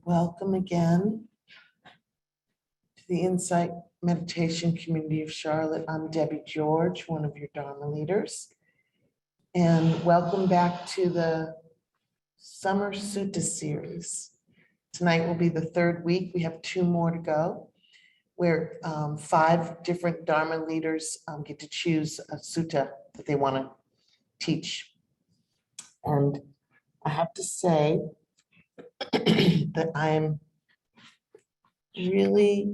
Welcome again to the Insight Meditation Community of Charlotte. I'm Debbie George, one of your Dharma leaders. And welcome back to the Summer Sutta series. Tonight will be the third week. We have 2 more to go, where 5 different Dharma leaders get to choose a sutta that they want to teach. And I have to say that I'm really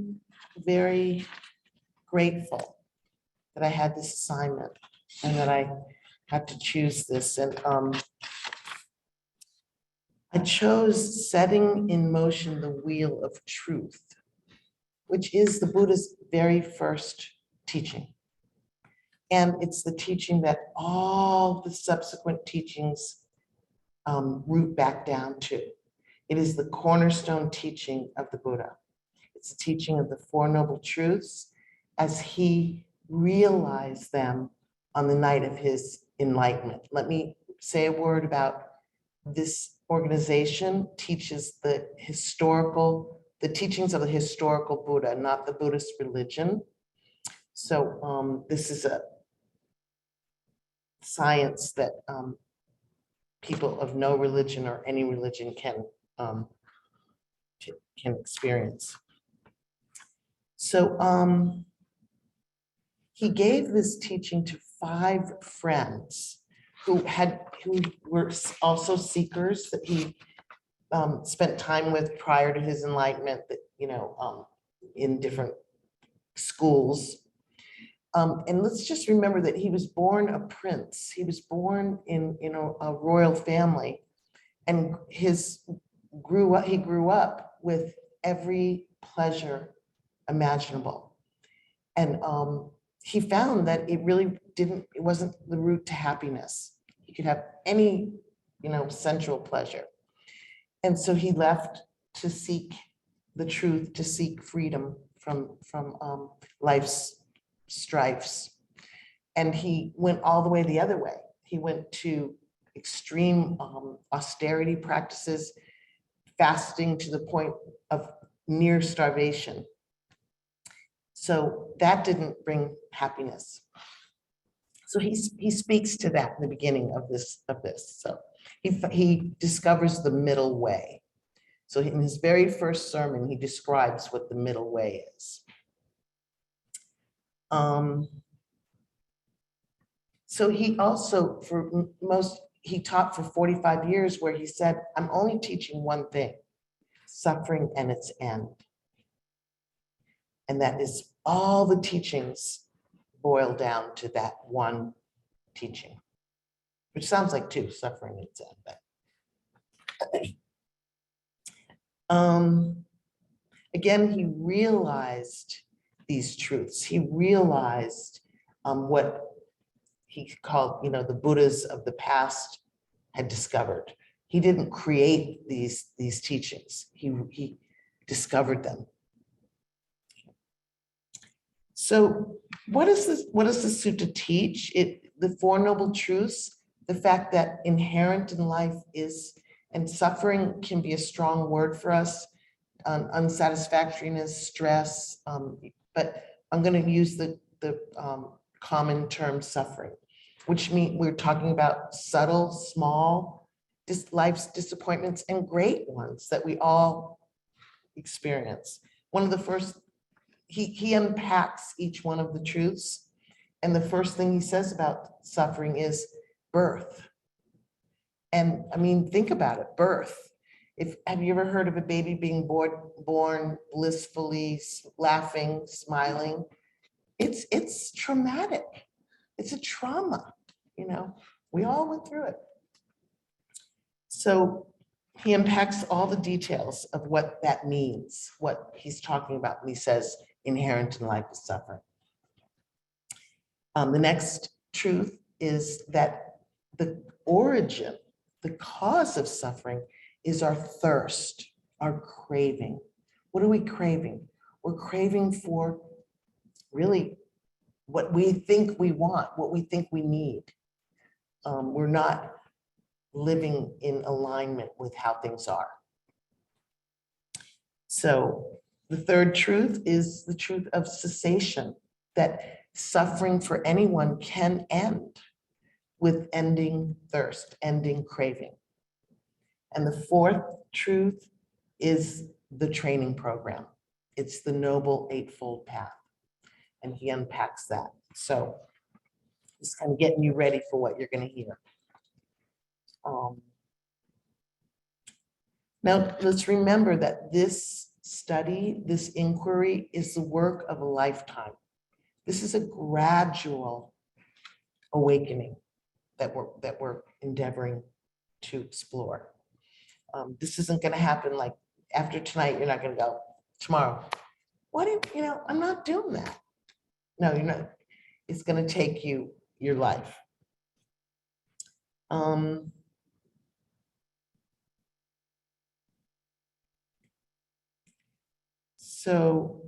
very grateful that I had this assignment and that I had to choose this. And I chose setting in motion the wheel of truth, which is the Buddha's very first teaching. And it's the teaching that all the subsequent teachings root back down to. It is the cornerstone teaching of the Buddha. It's the teaching of the Four Noble Truths as he realized them on the night of his enlightenment. Let me say a word about this organization. Teaches the teachings of the historical Buddha, not the Buddhist religion. So this is a science that people of no religion or any religion can experience. So he gave this teaching to 5 friends who were also seekers that he spent time with prior to his enlightenment, that in different schools. And let's just remember that he was born a prince. He was born in a royal family, and he grew up with every pleasure imaginable. And he found that it wasn't the route to happiness. He could have any, sensual pleasure. And so he left to seek the truth, to seek freedom from life's strifes. And he went all the way the other way. He went to extreme austerity practices, fasting to the point of near starvation. So that didn't bring happiness. So he speaks to that in the beginning of this. So he discovers the middle way. So in his very first sermon, he describes what the middle way is. So he also, he taught for 45 years, where he said, I'm only teaching one thing: suffering and its end. And that is all the teachings boil down to that one teaching, which sounds like 2, suffering and its end. Again, he realized these truths. He realized what he called, the Buddhas of the past had discovered. He didn't create these teachings. He discovered them. So what does the sutta teach? The Four Noble Truths, the fact that inherent in life is, and suffering can be a strong word for us, unsatisfactoriness, stress, but I'm going to use the common term suffering, which means we're talking about subtle, small life's disappointments and great ones that we all experience. One of the first, he unpacks each one of the truths, and the first thing he says about suffering is birth. And I mean, think about it, birth. Have you ever heard of a baby being born blissfully, laughing, smiling? It's traumatic. It's a trauma, we all went through it. So he unpacks all the details of what that means, what he's talking about when he says inherent in life is suffering. The next truth is that the origin, the cause of suffering is our thirst, our craving. What are we craving? We're craving for really what we think we want, what we think we need. We're not living in alignment with how things are. So the third truth is the truth of cessation, that suffering for anyone can end with ending thirst, ending craving. And the fourth truth is the training program. It's the Noble Eightfold Path. And he unpacks that. So just kind of getting you ready for what you're going to hear. Now, let's remember that this study, this inquiry is the work of a lifetime. This is a gradual awakening that we're endeavoring to explore. This isn't going to happen like after tonight, you're not going to go tomorrow. I'm not doing that. No, you're not. It's going to take you your life. So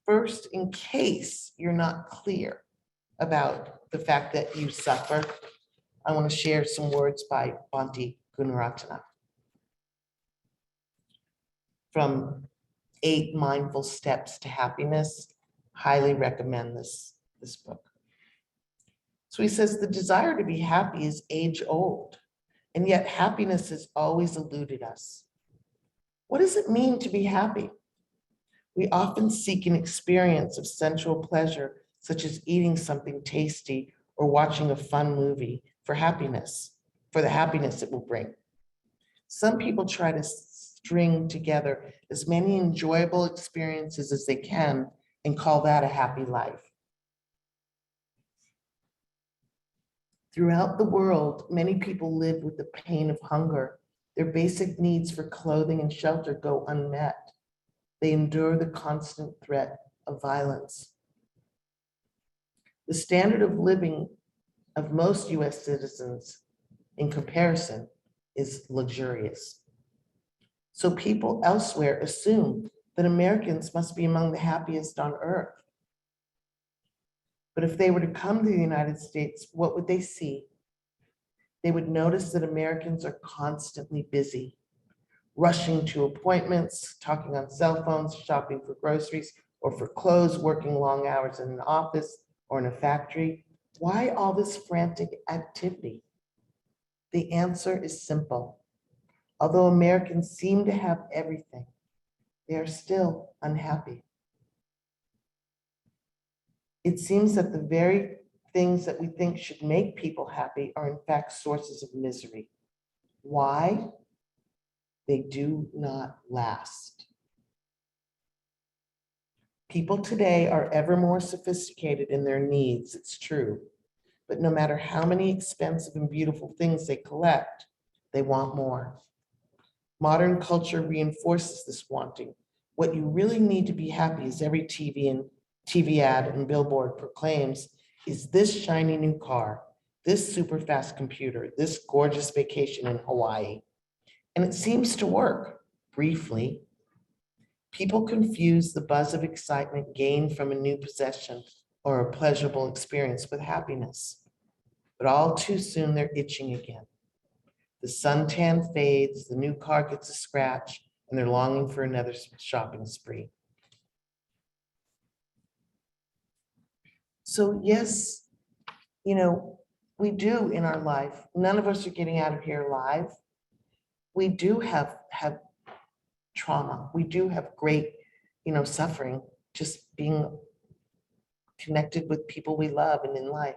first, in case you're not clear about the fact that you suffer, I want to share some words by Bhante Gunaratana from 8 Mindful Steps to Happiness. Highly recommend this book. So he says, the desire to be happy is age old, and yet happiness has always eluded us. What does it mean to be happy? We often seek an experience of sensual pleasure, such as eating something tasty or watching a fun movie for the happiness it will bring. Some people try to string together as many enjoyable experiences as they can and call that a happy life. Throughout the world, many people live with the pain of hunger. Their basic needs for clothing and shelter go unmet. They endure the constant threat of violence. The standard of living of most US citizens, in comparison, is luxurious. So people elsewhere assume that Americans must be among the happiest on earth. But if they were to come to the United States, what would they see? They would notice that Americans are constantly busy, rushing to appointments, talking on cell phones, shopping for groceries or for clothes, working long hours in an office or in a factory. Why all this frantic activity? The answer is simple. Although Americans seem to have everything, they are still unhappy. It seems that the very things that we think should make people happy are in fact sources of misery. Why? They do not last. People today are ever more sophisticated in their needs, it's true, but no matter how many expensive and beautiful things they collect, they want more. Modern culture reinforces this wanting. What you really need to be happy, as every TV ad and billboard proclaims, is this shiny new car, this super fast computer, this gorgeous vacation in Hawaii. And it seems to work, briefly. People confuse the buzz of excitement gained from a new possession or a pleasurable experience with happiness. But all too soon, they're itching again. The suntan fades, the new car gets a scratch, and they're longing for another shopping spree. So yes, we do in our life. None of us are getting out of here alive. We do have trauma. We do have great, suffering, just being connected with people we love and in life.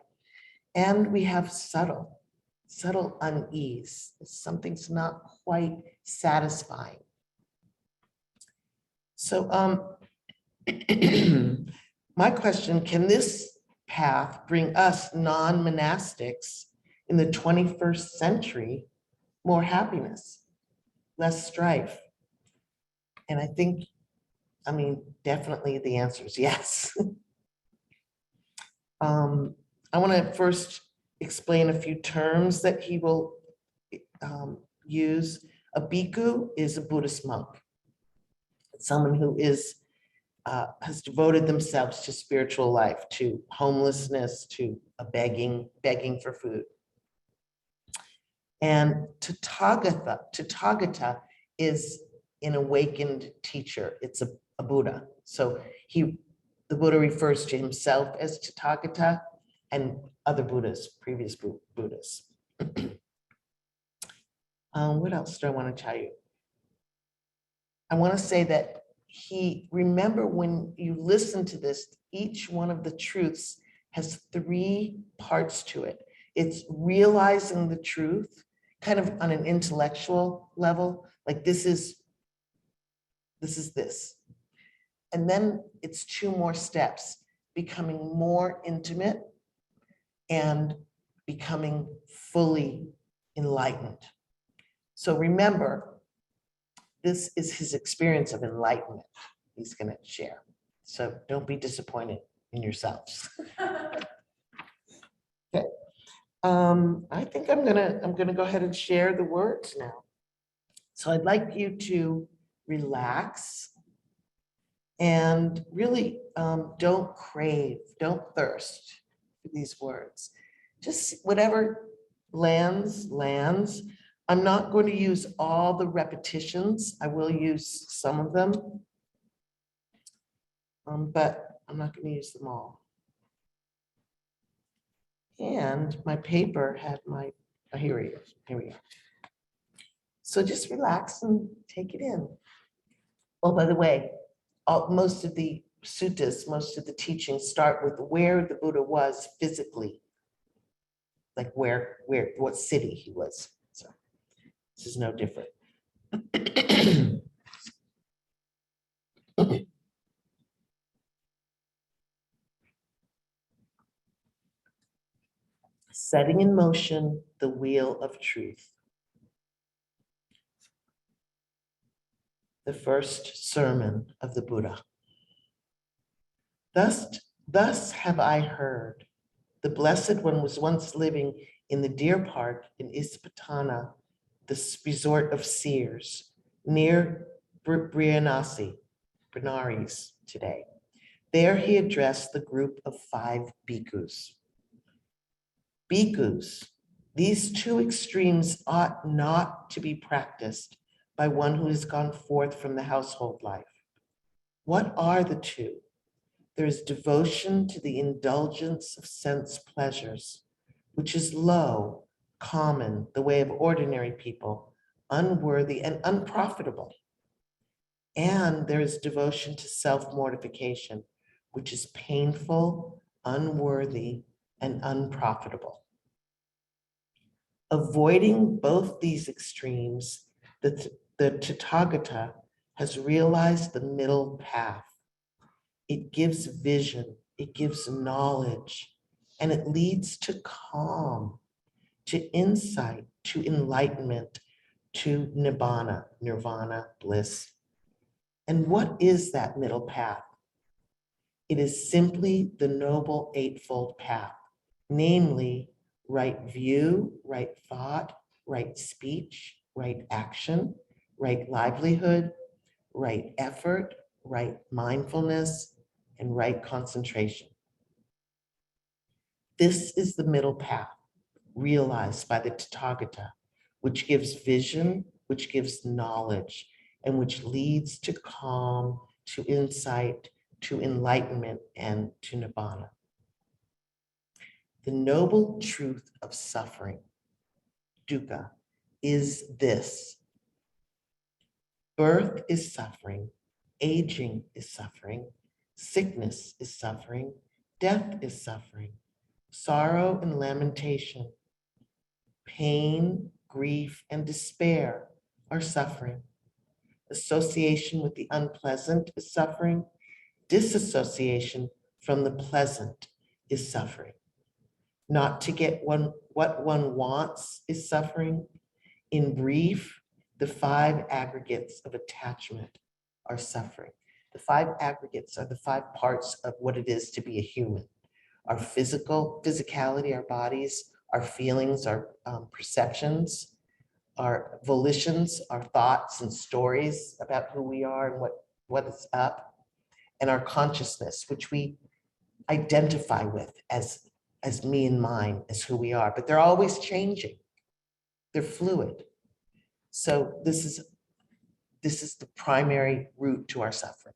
And we have subtle unease. Something's not quite satisfying. So my question, can this path bring us non-monastics in the 21st century more happiness, less strife? And I think, definitely the answer is yes. I want to first explain a few terms that he will use. A bhikkhu is a Buddhist monk. It's someone who has devoted themselves to spiritual life, to homelessness, to begging for food. And Tathagata is an awakened teacher. It's a Buddha. So the Buddha refers to himself as Tathagata and other Buddhas, previous Buddhas. What else do I want to tell you? I want to say that remember when you listen to this, each one of the truths has 3 parts to it. It's realizing the truth, kind of on an intellectual level, like this is this. And then it's 2 more steps, becoming more intimate and becoming fully enlightened. So remember, this is his experience of enlightenment he's going to share. So don't be disappointed in yourselves. Okay. I think I'm gonna go ahead and share the words now. So I'd like you to relax and really don't crave, don't thirst for these words. Just whatever lands. I'm not going to use all the repetitions. I will use some of them, but I'm not going to use them all. And my paper had here we go. So just relax and take it in. Oh, by the way, most of the suttas, most of the teachings start with where the Buddha was physically, like what city he was. So this is no different. Setting in motion the wheel of truth. The first sermon of the Buddha. Thus have I heard. The Blessed One was once living in the deer park in Ispatana, the resort of seers, near Benares today. There he addressed the group of 5 bhikkhus. Bhikkhus, these 2 extremes ought not to be practiced by one who has gone forth from the household life. What are the 2? There is devotion to the indulgence of sense pleasures, which is low, common, the way of ordinary people, unworthy and unprofitable. And there is devotion to self-mortification, which is painful, unworthy, and unprofitable. Avoiding both these extremes, the Tathagata has realized the middle path. It gives vision, it gives knowledge, and it leads to calm, to insight, to enlightenment, to nibbana, nirvana, bliss. And what is that middle path? It is simply the Noble Eightfold Path, namely right view, right thought, right speech, right action, right livelihood, right effort, right mindfulness, and right concentration. This is the middle path realized by the Tathagata, which gives vision, which gives knowledge, and which leads to calm, to insight, to enlightenment, and to nibbana. The noble truth of suffering, dukkha, is this. Birth is suffering, aging is suffering, sickness is suffering, death is suffering, sorrow and lamentation, pain, grief, and despair are suffering. Association with the unpleasant is suffering. Disassociation from the pleasant is suffering. Not to get what one wants is suffering. In brief, the 5 aggregates of attachment are suffering. The 5 aggregates are the 5 parts of what it is to be a human. Our physicality, our bodies, our feelings, our perceptions, our volitions, our thoughts and stories about who we are and what is up, and our consciousness, which we identify with as me and mine, as who we are, but they're always changing. They're fluid. So this is the primary root to our suffering.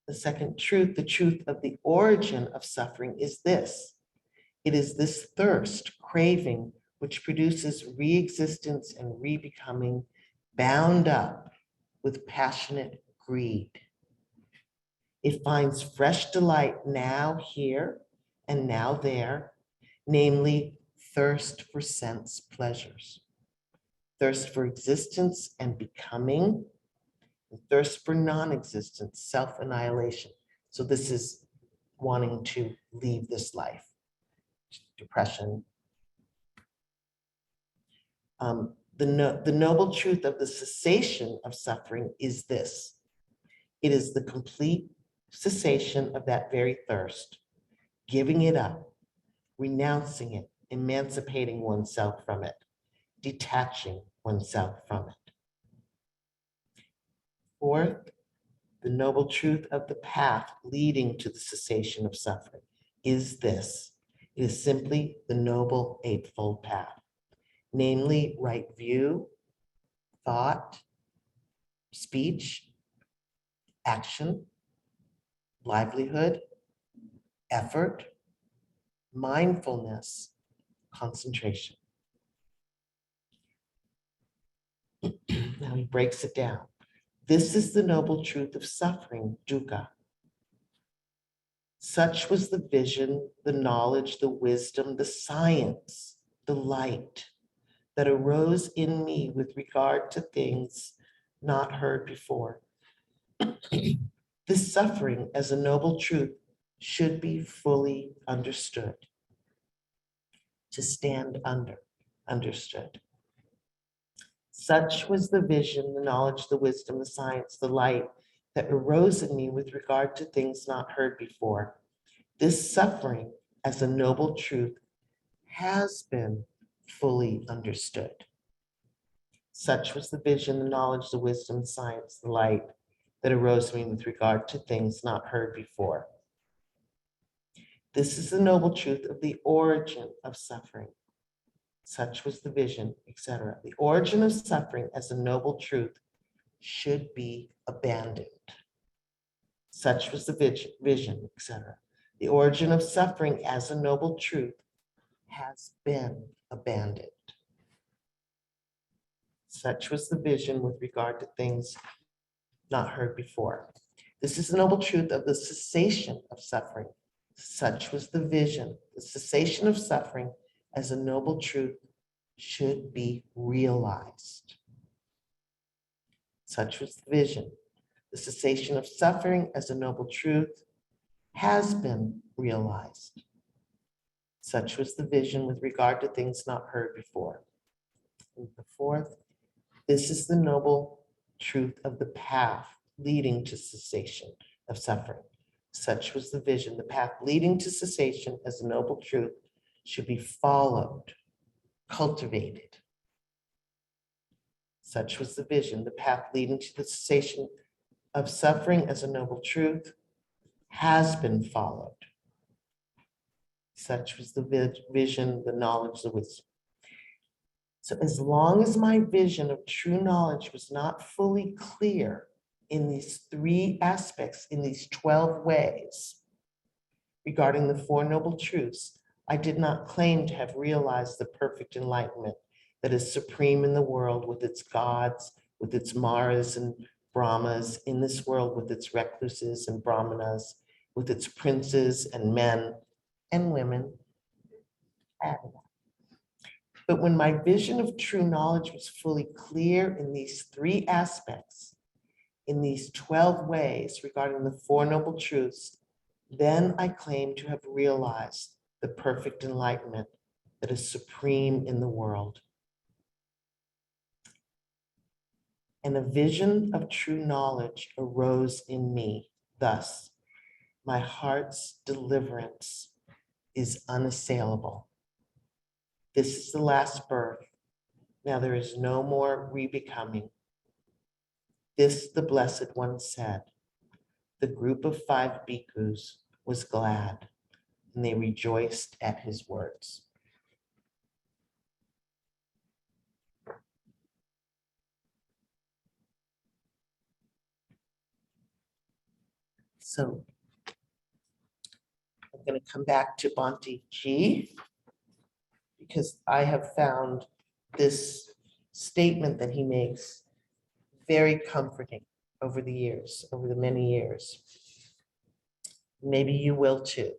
The second truth, the truth of the origin of suffering is this. It is this thirst, craving, which produces re-existence and re-becoming bound up with passionate greed. It finds fresh delight now here and now there, namely thirst for sense pleasures, thirst for existence and becoming, and thirst for non-existence, self-annihilation. So this is wanting to leave this life, depression. The noble truth of the cessation of suffering is this. It is the complete cessation of that very thirst, giving it up, renouncing it, emancipating oneself from it, detaching oneself from it. Fourth, the noble truth of the path leading to the cessation of suffering is this. It is simply the noble eightfold path, namely right view, thought, speech, action, livelihood, effort, mindfulness, concentration. Now he breaks it down. This is the noble truth of suffering, dukkha. Such was the vision, the knowledge, the wisdom, the science, the light that arose in me with regard to things not heard before. This suffering as a noble truth should be fully understood. To stand under, understood. Such was the vision, the knowledge, the wisdom, the science, the light that arose in me with regard to things not heard before. This suffering as a noble truth has been fully understood. Such was the vision, the knowledge, the wisdom, the science, the light that arose in me with regard to things not heard before. This is the noble truth of the origin of suffering. Such was the vision, etc. The origin of suffering as a noble truth should be abandoned. Such was the vision, etc. The origin of suffering as a noble truth has been abandoned. Such was the vision with regard to things not heard before. This is the noble truth of the cessation of suffering. Such was the vision. The cessation of suffering as a noble truth should be realized. Such was the vision. The cessation of suffering as a noble truth has been realized. Such was the vision with regard to things not heard before. And the fourth, this is the noble truth of the path leading to cessation of suffering. Such was the vision. The path leading to cessation as a noble truth should be followed, cultivated. Such was the vision. The path leading to the cessation of suffering as a noble truth has been followed. Such was the vision, the knowledge, the wisdom. So as long as my vision of true knowledge was not fully clear in these three aspects, in these 12 ways, regarding the Four Noble Truths, I did not claim to have realized the perfect enlightenment that is supreme in the world with its gods, with its Maras and Brahmas, in this world with its recluses and Brahmanas, with its princes and men and women. But when my vision of true knowledge was fully clear in these three aspects, in these 12 ways regarding the Four Noble Truths, then I claim to have realized the perfect enlightenment that is supreme in the world. And a vision of true knowledge arose in me. Thus, my heart's deliverance is unassailable. This is the last birth. Now there is no more rebecoming. This, the Blessed One said. The group of 5 bhikkhus was glad, and they rejoiced at his words. So I'm going to come back to Bhante G, because I have found this statement that he makes very comforting over the years, over the many years. Maybe you will too.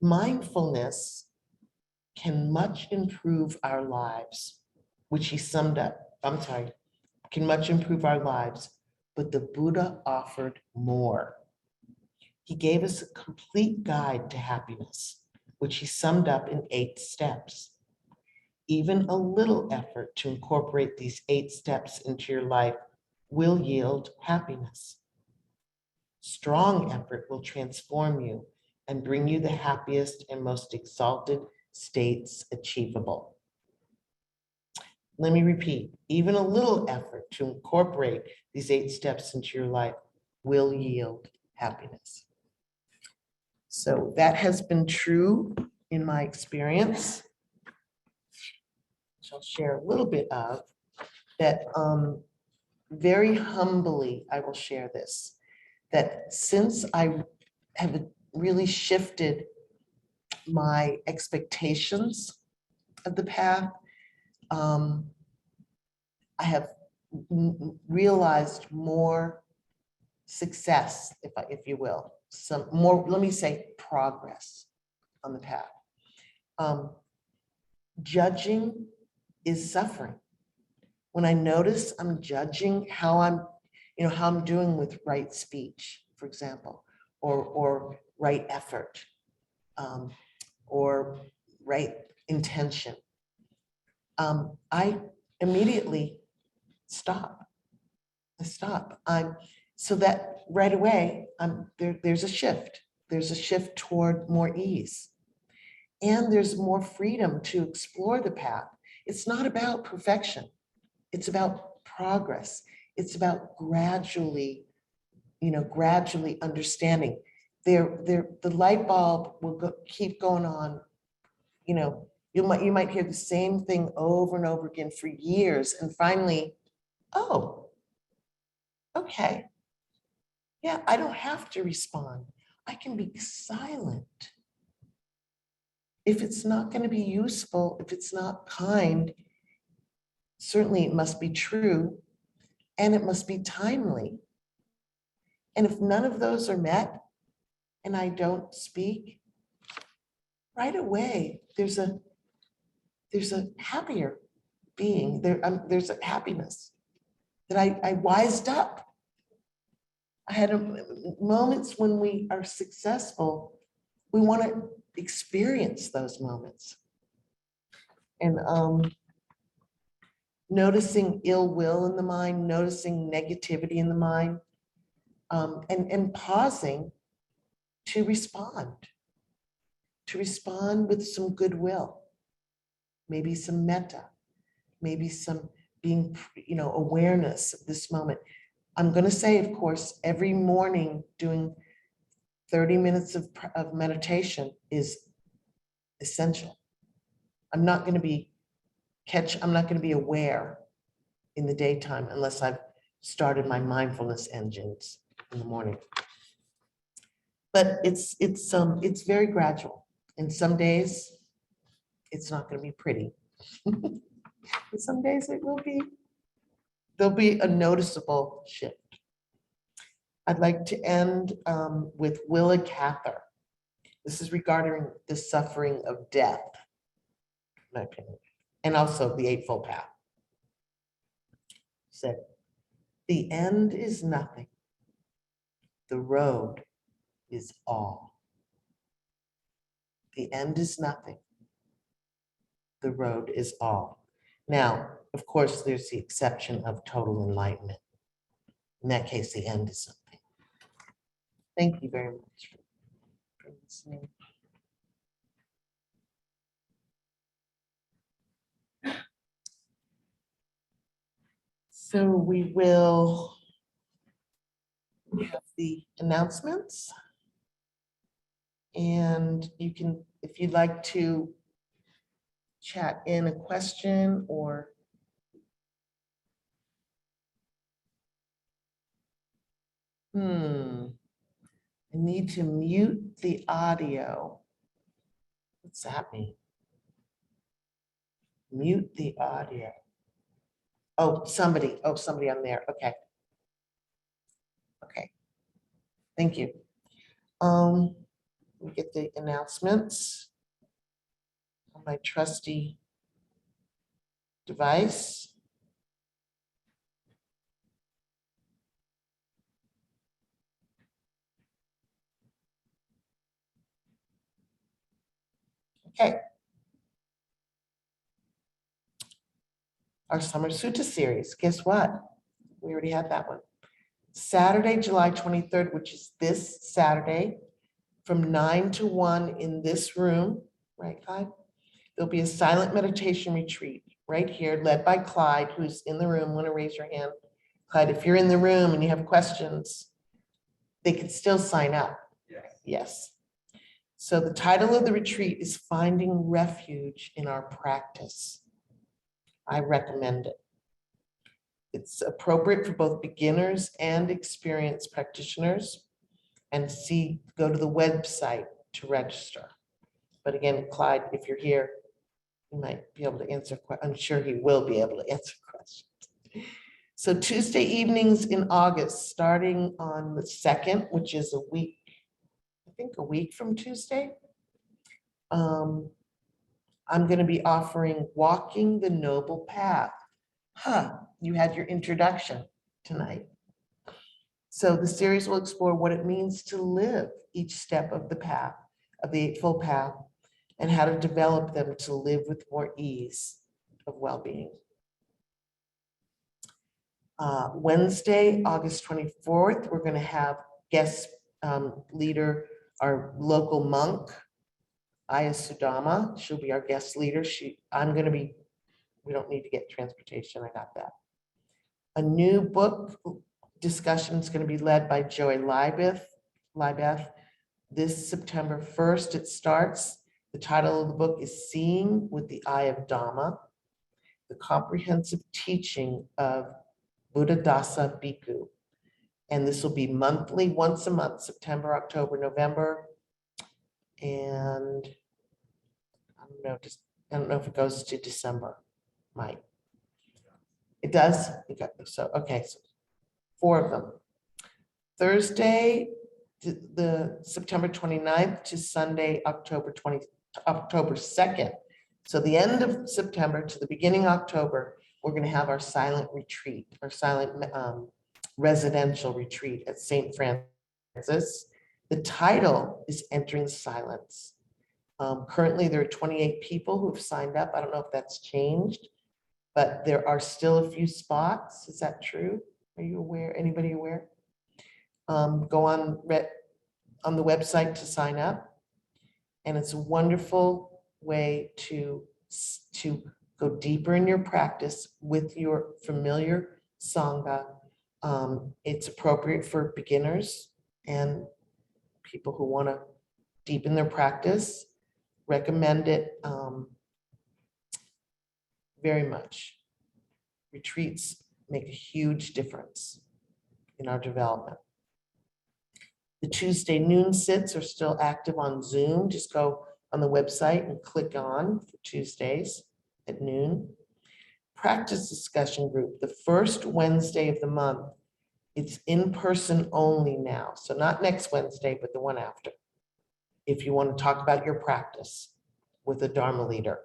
Mindfulness can much improve our lives, which he summed up. Can much improve our lives, but the Buddha offered more. He gave us a complete guide to happiness, which he summed up in 8 steps. Even a little effort to incorporate these 8 steps into your life will yield happiness. Strong effort will transform you and bring you the happiest and most exalted states achievable. Let me repeat, even a little effort to incorporate these 8 steps into your life will yield happiness. So that has been true in my experience. I'll share a little bit of that. Very humbly, I will share this, that since I have really shifted my expectations of the path, I have realized more success, if you will, some more, let me say, progress on the path. Judging is suffering. When I notice I'm judging how I'm doing with right speech, for example, or right effort, or right intention, I immediately stop. So that right away, there's a shift. There's a shift toward more ease. And there's more freedom to explore the path. It's not about perfection. It's about progress. It's about gradually understanding. The light bulb will keep going on. You might hear the same thing over and over again for years, and finally, oh, okay. Yeah, I don't have to respond. I can be silent. If it's not going to be useful, if it's not kind, certainly it must be true, and it must be timely. And if none of those are met and I don't speak, right away, there's a happier being. There's a happiness that I wised up. I had moments when we are successful, we want to experience those moments. And noticing ill will in the mind, noticing negativity in the mind, and pausing to respond with some goodwill, maybe some metta, maybe some being, awareness of this moment. I'm going to say, of course, every morning doing 30 minutes of meditation is essential. I'm not going to be aware in the daytime unless I've started my mindfulness engines in the morning. But it's very gradual. And some days it's not going to be pretty. But some days there'll be a noticeable shift. I'd like to end with Willa Cather. This is regarding the suffering of death, in my opinion, and also the Eightfold Path. Said, the end is nothing. The road is all. The end is nothing. The road is all. Now, of course, there's the exception of total enlightenment. In that case, the end is something. Thank you very much for listening. So we will have the announcements. And you can, if you'd like to chat in a question or I need to mute the audio. What's that mean? Mute the audio. Oh, somebody on there. Okay. Okay. Thank you. We get the announcements on my trusty device. Okay. Our summer Sutta series, guess what? We already had that one. Saturday, July 23rd, which is this Saturday, from 9 to 1 in this room, right, Clyde? There'll be a silent meditation retreat right here, led by Clyde, who's in the room. Want to raise your hand? Clyde, if you're in the room and you have questions, they can still sign up. Yes. So the title of the retreat is Finding Refuge in Our Practice. I recommend it. It's appropriate for both beginners and experienced practitioners. And go to the website to register. But again, Clyde, if you're here, you might be able to answer. I'm sure he will be able to answer questions. So Tuesday evenings in August, starting on the 2nd, which is a week, I think a week from Tuesday. I'm going to be offering Walking the Noble Path. You had your introduction tonight. So the series will explore what it means to live each step of the path, of the Eightfold Path, and how to develop them to live with more ease of well-being. Wednesday, August 24th, we're going to have guest leader, our local monk, Aya Sudama. She'll be our guest leader. We don't need to get transportation. I got that. A new book discussion is going to be led by Joy Libeth. This September 1st, it starts. The title of the book is Seeing with the Eye of Dhamma, the comprehensive teaching of Buddhadasa Bhikkhu. And this will be monthly, once a month, September, October, November. And I don't know if it goes to December. Might. It does? So 4 of them. Thursday, the September 29th to Sunday, October 2nd. So the end of September to the beginning of October, we're going to have our silent retreat, our silent residential retreat at St. Francis. The title is Entering Silence. Currently, there are 28 people who have signed up. I don't know if that's changed, but there are still a few spots. Is that true? Are you aware? Anybody aware? Go on the website to sign up. And it's a wonderful way to go deeper in your practice with your familiar Sangha. It's appropriate for beginners and people who want to deepen their practice. Recommend it very much. Retreats make a huge difference in our development. The Tuesday noon sits are still active on Zoom. Just go on the website and click on for Tuesdays at noon. Practice discussion group, the first Wednesday of the month. It's in person only now. So not next Wednesday, but the one after. If you want to talk about your practice with a Dharma leader.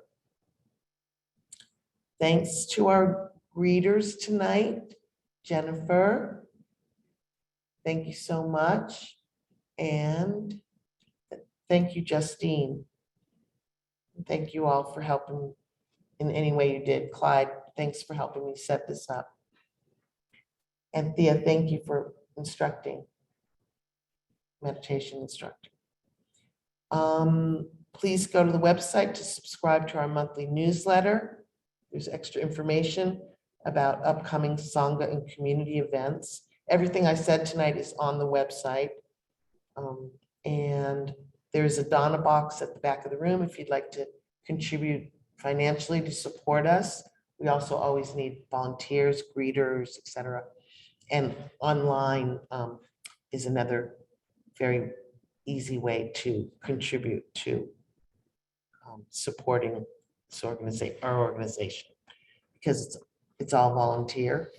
Thanks to our greeters tonight, Jennifer. Thank you so much. And thank you, Justine. Thank you all for helping in any way you did. Clyde, thanks for helping me set this up. And Thea, thank you for instructing, meditation instructor. Please go to the website to subscribe to our monthly newsletter. There's extra information about upcoming Sangha and community events. Everything I said tonight is on the website. And there's a Dana box at the back of the room if you'd like to contribute financially to support us. We also always need volunteers, greeters, etc. And online is another very easy way to contribute to supporting this our organization, because it's all volunteer.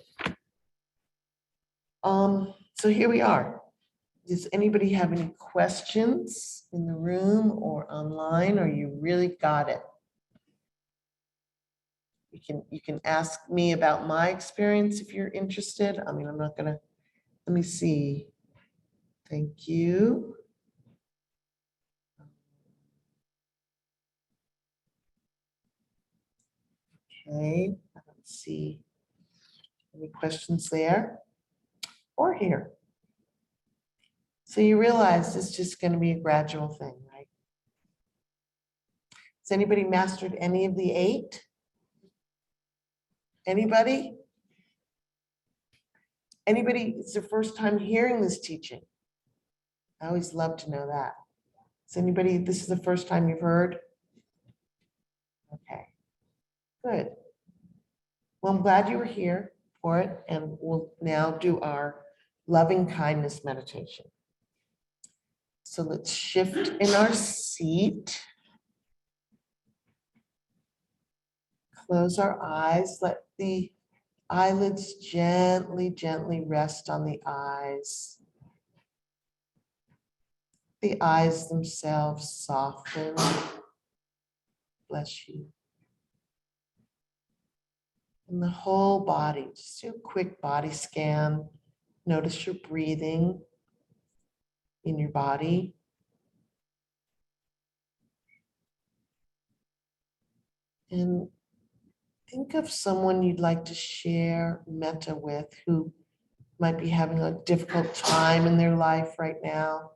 So here we are. Does anybody have any questions in the room or online, or you really got it? You can ask me about my experience if you're interested. I mean, I'm not gonna, let me see. Thank you. Okay, I don't see any questions there or here. So you realize it's just going to be a gradual thing, right? Has anybody mastered any of the 8? Anybody? Anybody, it's their first time hearing this teaching? I always love to know that. Is anybody, this is the first time you've heard? Okay, good. Well, I'm glad you were here for it, and we'll now do our loving kindness meditation. So let's shift in our seat. Close our eyes, let the eyelids gently, gently rest on the eyes. The eyes themselves soften. Bless you. And the whole body, just do a quick body scan. Notice your breathing in your body. And think of someone you'd like to share metta with who might be having a difficult time in their life right now.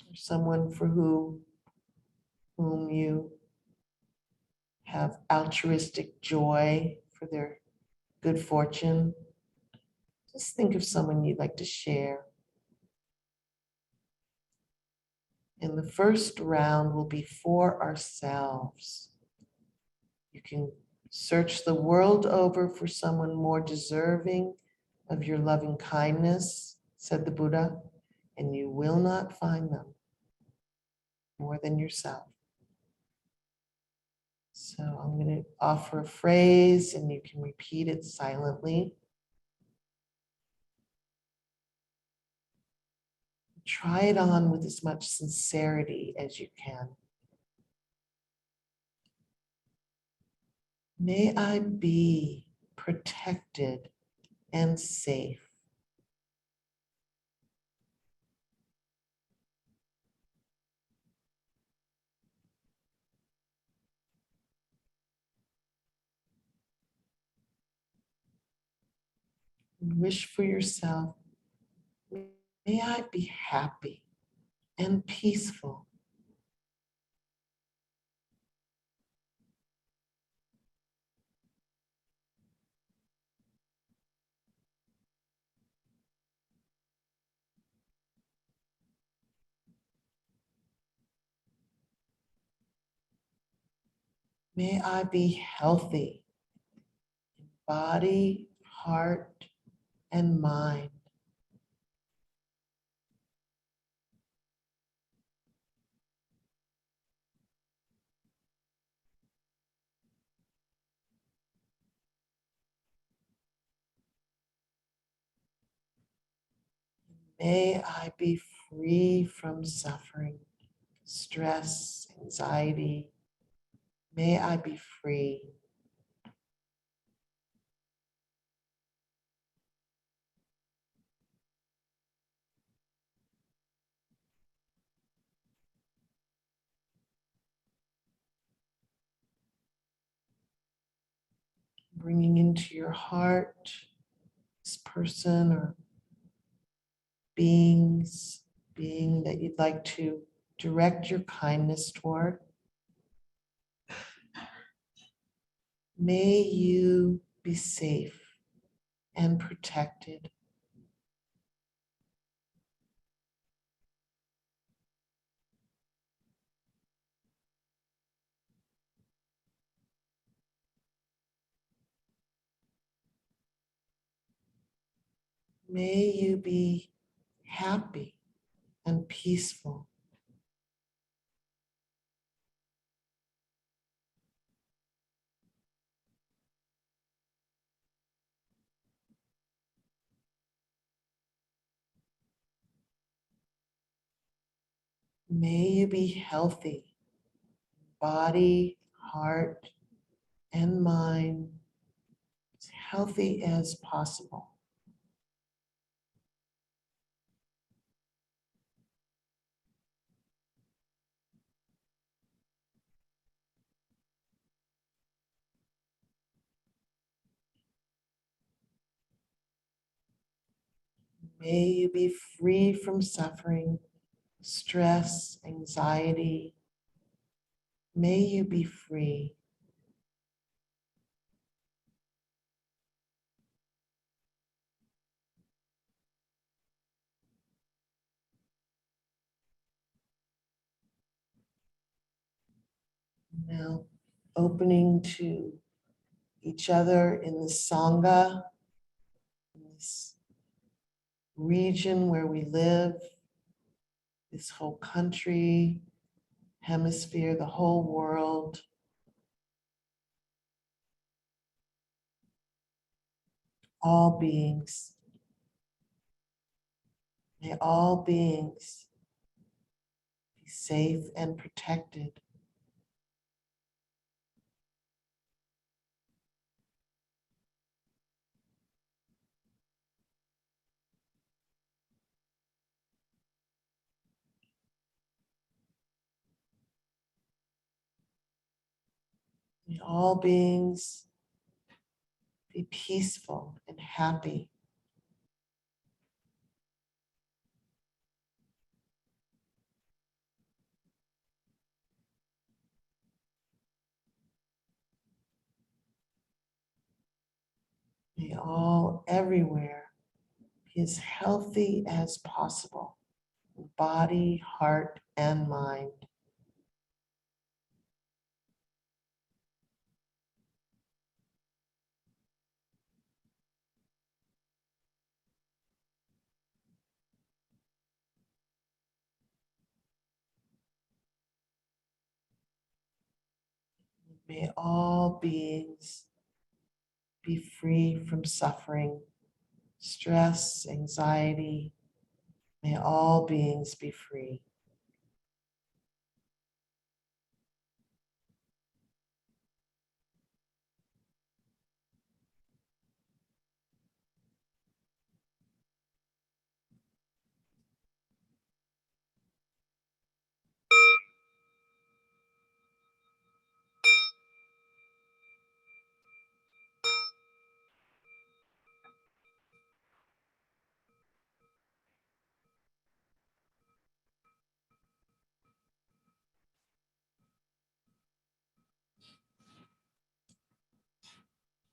Or someone for whom you have altruistic joy for their good fortune. Just think of someone you'd like to share. And the first round will be for ourselves. You can search the world over for someone more deserving of your loving kindness, said the Buddha, and you will not find them more than yourself. So I'm going to offer a phrase and you can repeat it silently. Try it on with as much sincerity as you can. May I be protected and safe. Wish for yourself, may I be happy and peaceful. May I be healthy in body, heart, and mind. May I be free from suffering, stress, anxiety. May I be free. Bringing into your heart this person or being that you'd like to direct your kindness toward. May you be safe and protected. May you be happy and peaceful. May you be healthy, body, heart, and mind, as healthy as possible. May you be free from suffering, stress, anxiety. May you be free. Now, opening to each other in the Sangha, in this region where we live, this whole country, hemisphere, the whole world. All beings. May all beings be safe and protected. May all beings be peaceful and happy. May all everywhere be as healthy as possible, body, heart, and mind. May all beings be free from suffering, stress, anxiety. May all beings be free.